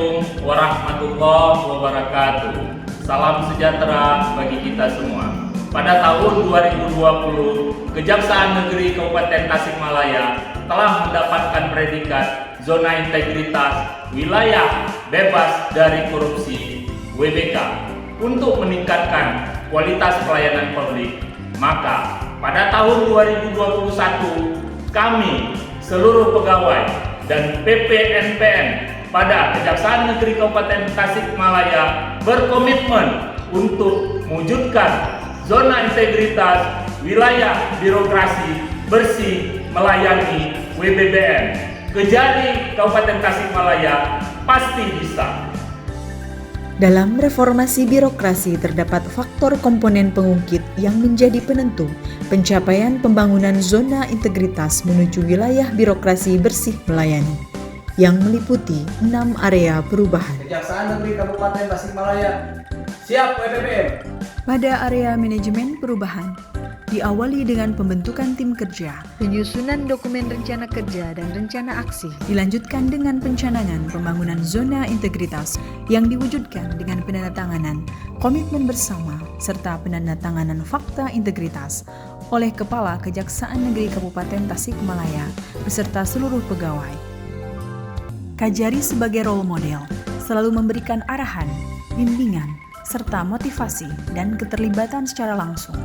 Assalamualaikum warahmatullahi wabarakatuh. Salam sejahtera bagi kita semua. Pada tahun 2020, Kejaksaan Negeri Kabupaten Tasikmalaya telah mendapatkan predikat Zona Integritas Wilayah Bebas dari Korupsi (WBK) untuk meningkatkan kualitas pelayanan publik. Maka pada tahun 2021, kami seluruh pegawai dan PPNPN pada Kejaksaan Negeri Kabupaten Tasikmalaya berkomitmen untuk mewujudkan zona integritas wilayah birokrasi bersih melayani WBBN. Kejari Kabupaten Tasikmalaya pasti bisa. Dalam reformasi birokrasi terdapat faktor komponen pengungkit yang menjadi penentu pencapaian pembangunan zona integritas menuju wilayah birokrasi bersih melayani yang meliputi 6 area perubahan. Kejaksaan Negeri Kabupaten Tasikmalaya siap WBBM. Pada area manajemen perubahan, diawali dengan pembentukan tim kerja, penyusunan dokumen rencana kerja dan rencana aksi, dilanjutkan dengan pencanangan pembangunan zona integritas yang diwujudkan dengan penandatanganan komitmen bersama serta penandatanganan fakta integritas oleh Kepala Kejaksaan Negeri Kabupaten Tasikmalaya beserta seluruh pegawai. Kajari sebagai role model selalu memberikan arahan, bimbingan, serta motivasi dan keterlibatan secara langsung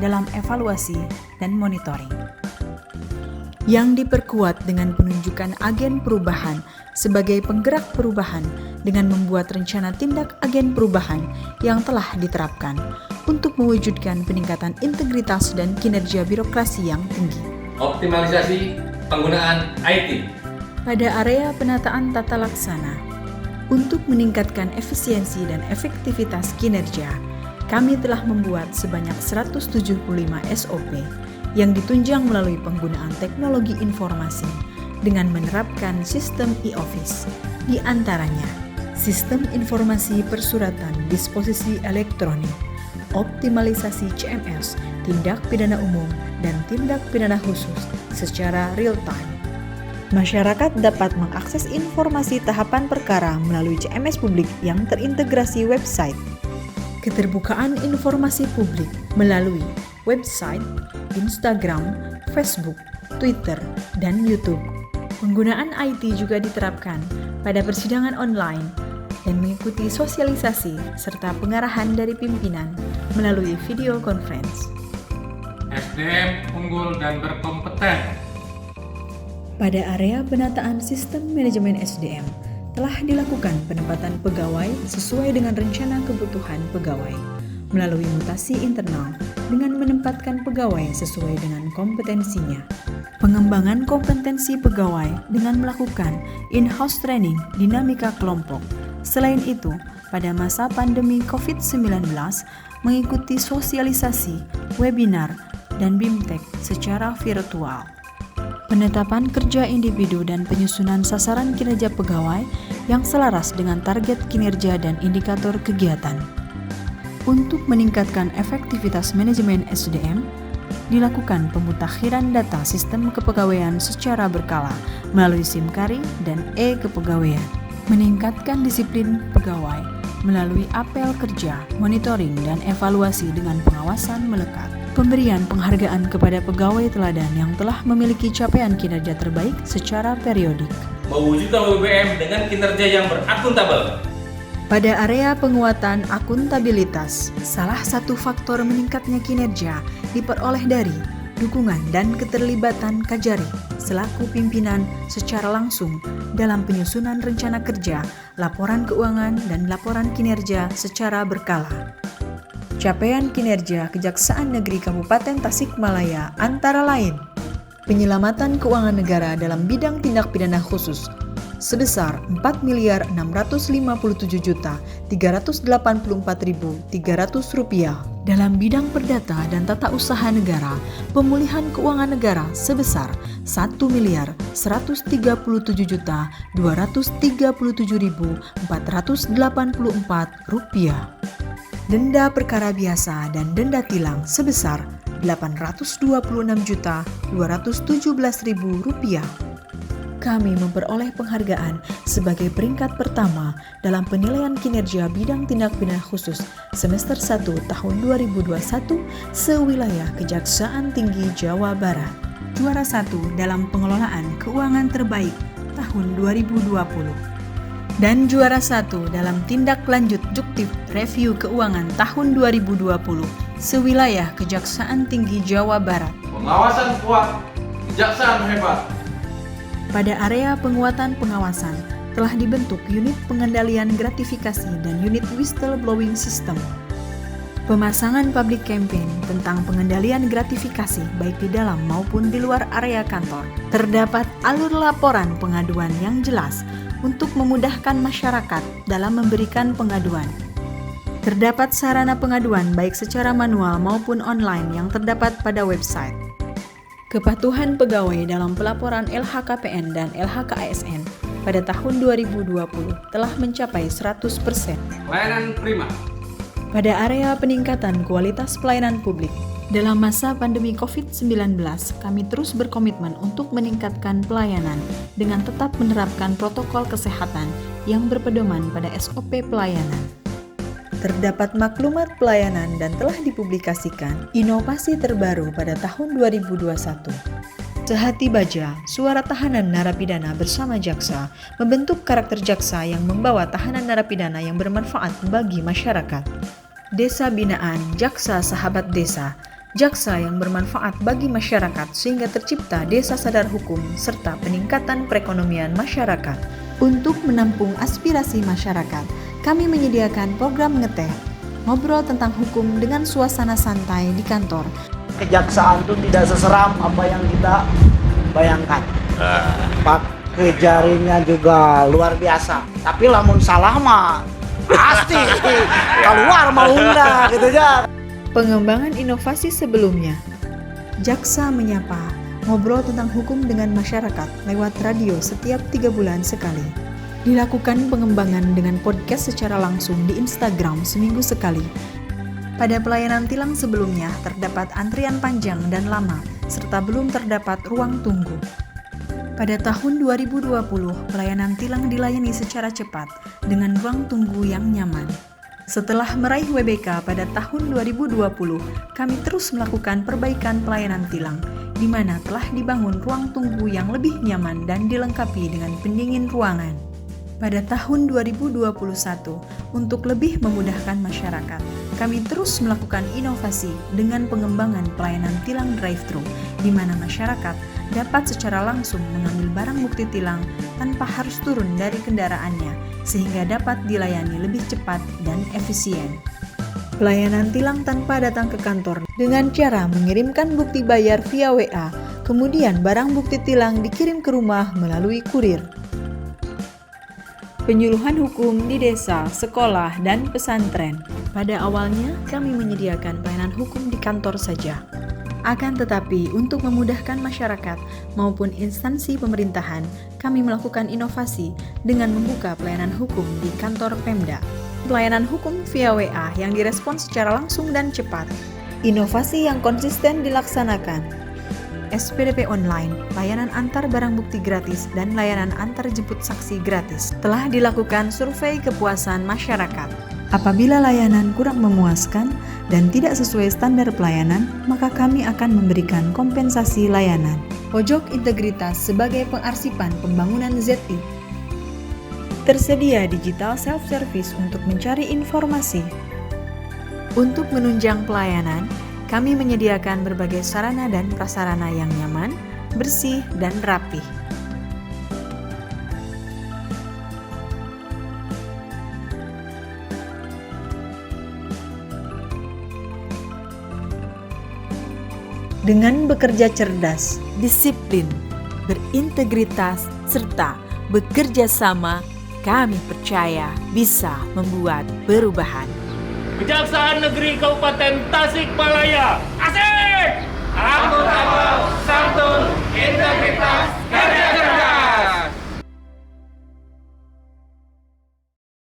dalam evaluasi dan monitoring. Yang diperkuat dengan penunjukan agen perubahan sebagai penggerak perubahan dengan membuat rencana tindak agen perubahan yang telah diterapkan untuk mewujudkan peningkatan integritas dan kinerja birokrasi yang tinggi. Optimalisasi penggunaan IT. Pada area penataan tata laksana, untuk meningkatkan efisiensi dan efektivitas kinerja, kami telah membuat sebanyak 175 SOP yang ditunjang melalui penggunaan teknologi informasi dengan menerapkan sistem e-office, di antaranya sistem informasi persuratan disposisi elektronik, optimalisasi CMS, tindak pidana umum, dan tindak pidana khusus secara real-time. Masyarakat dapat mengakses informasi tahapan perkara melalui CMS publik yang terintegrasi website. Keterbukaan informasi publik melalui website, Instagram, Facebook, Twitter, dan YouTube. Penggunaan IT juga diterapkan pada persidangan online dan mengikuti sosialisasi serta pengarahan dari pimpinan melalui video conference. SDM unggul dan berkompeten. Pada area penataan sistem manajemen SDM, telah dilakukan penempatan pegawai sesuai dengan rencana kebutuhan pegawai, melalui mutasi internal dengan menempatkan pegawai sesuai dengan kompetensinya. Pengembangan kompetensi pegawai dengan melakukan in-house training dinamika kelompok. Selain itu, pada masa pandemi COVID-19, mengikuti sosialisasi, webinar, dan BIMTEK secara virtual. Penetapan kerja individu dan penyusunan sasaran kinerja pegawai yang selaras dengan target kinerja dan indikator kegiatan. Untuk meningkatkan efektivitas manajemen SDM, dilakukan pemutakhiran data sistem kepegawaian secara berkala melalui SIMKARI dan e-kepegawaian. Meningkatkan disiplin pegawai melalui apel kerja, monitoring, dan evaluasi dengan pengawasan melekat. Pemberian penghargaan kepada pegawai teladan yang telah memiliki capaian kinerja terbaik secara periodik. Mewujudkan WBBM dengan kinerja yang berakuntabel. Pada area penguatan akuntabilitas, salah satu faktor meningkatnya kinerja diperoleh dari dukungan dan keterlibatan Kajari selaku pimpinan secara langsung dalam penyusunan rencana kerja, laporan keuangan, dan laporan kinerja secara berkala. Capaian kinerja Kejaksaan Negeri Kabupaten Tasikmalaya antara lain: penyelamatan keuangan negara dalam bidang tindak pidana khusus sebesar Rp4.657.384.300. Dalam bidang perdata dan tata usaha negara, pemulihan keuangan negara sebesar Rp1.137.237.484. Denda perkara biasa dan denda tilang sebesar Rp826.217.000. kami memperoleh penghargaan sebagai peringkat pertama dalam penilaian kinerja bidang tindak pidana khusus semester 1 tahun 2021 sewilayah Kejaksaan Tinggi Jawa Barat. Juara 1 dalam pengelolaan keuangan terbaik tahun 2020. Dan juara 1 dalam tindak lanjut juktif review keuangan tahun 2020 sewilayah Kejaksaan Tinggi Jawa Barat. Pengawasan kuat, kejaksaan hebat. Pada area penguatan pengawasan telah dibentuk unit pengendalian gratifikasi dan unit whistleblowing system. Pemasangan public campaign tentang pengendalian gratifikasi baik di dalam maupun di luar area kantor. Terdapat alur laporan pengaduan yang jelas untuk memudahkan masyarakat dalam memberikan pengaduan. Terdapat sarana pengaduan baik secara manual maupun online yang terdapat pada website. Kepatuhan pegawai dalam pelaporan LHKPN dan LHKASN pada tahun 2020 telah mencapai 100%. Layanan prima. Pada area peningkatan kualitas pelayanan publik, dalam masa pandemi COVID-19, kami terus berkomitmen untuk meningkatkan pelayanan dengan tetap menerapkan protokol kesehatan yang berpedoman pada SOP pelayanan. Terdapat maklumat pelayanan dan telah dipublikasikan inovasi terbaru pada tahun 2021. Sehati Baja, suara tahanan narapidana bersama jaksa, membentuk karakter jaksa yang membawa tahanan narapidana yang bermanfaat bagi masyarakat. Desa Binaan, Jaksa Sahabat Desa, jaksa yang bermanfaat bagi masyarakat sehingga tercipta desa sadar hukum serta peningkatan perekonomian masyarakat. Untuk menampung aspirasi masyarakat, kami menyediakan program ngeteh, ngobrol tentang hukum dengan suasana santai di kantor. Kejaksaan itu tidak seseram apa yang kita bayangkan. Pakai jaringnya juga luar biasa. Tapi lamun salah mah pasti keluar mau unda gitu ya. Pengembangan inovasi sebelumnya. Jaksa Menyapa, ngobrol tentang hukum dengan masyarakat lewat radio setiap 3 bulan sekali. Dilakukan pengembangan dengan podcast secara langsung di Instagram seminggu sekali. Pada pelayanan tilang sebelumnya terdapat antrian panjang dan lama, serta belum terdapat ruang tunggu. Pada tahun 2020, pelayanan tilang dilayani secara cepat dengan ruang tunggu yang nyaman. Setelah meraih WBK pada tahun 2020, kami terus melakukan perbaikan pelayanan tilang, di mana telah dibangun ruang tunggu yang lebih nyaman dan dilengkapi dengan pendingin ruangan. Pada tahun 2021, untuk lebih memudahkan masyarakat, kami terus melakukan inovasi dengan pengembangan pelayanan tilang drive-thru, di mana masyarakat dapat secara langsung mengambil barang bukti tilang tanpa harus turun dari kendaraannya, sehingga dapat dilayani lebih cepat dan efisien. Pelayanan tilang tanpa datang ke kantor dengan cara mengirimkan bukti bayar via WA, kemudian barang bukti tilang dikirim ke rumah melalui kurir. Penyuluhan hukum di desa, sekolah, dan pesantren. Pada awalnya, kami menyediakan pelayanan hukum di kantor saja. Akan tetapi, untuk memudahkan masyarakat maupun instansi pemerintahan, kami melakukan inovasi dengan membuka pelayanan hukum di kantor Pemda. Pelayanan hukum via WA yang direspons secara langsung dan cepat. Inovasi yang konsisten dilaksanakan. SPDP online, layanan antar barang bukti gratis, dan layanan antar jemput saksi gratis. Telah dilakukan survei kepuasan masyarakat. Apabila layanan kurang memuaskan dan tidak sesuai standar pelayanan, maka kami akan memberikan kompensasi layanan. Pojok integritas sebagai pengarsipan pembangunan ZI. Tersedia digital self-service untuk mencari informasi. Untuk menunjang pelayanan, kami menyediakan berbagai sarana dan prasarana yang nyaman, bersih, dan rapih. Dengan bekerja cerdas, disiplin, berintegritas, serta bekerja sama, kami percaya bisa membuat perubahan. Kejaksaan Negeri Kabupaten Tasikmalaya. Asik! Angkut, santun, integritas, kerja cerdas.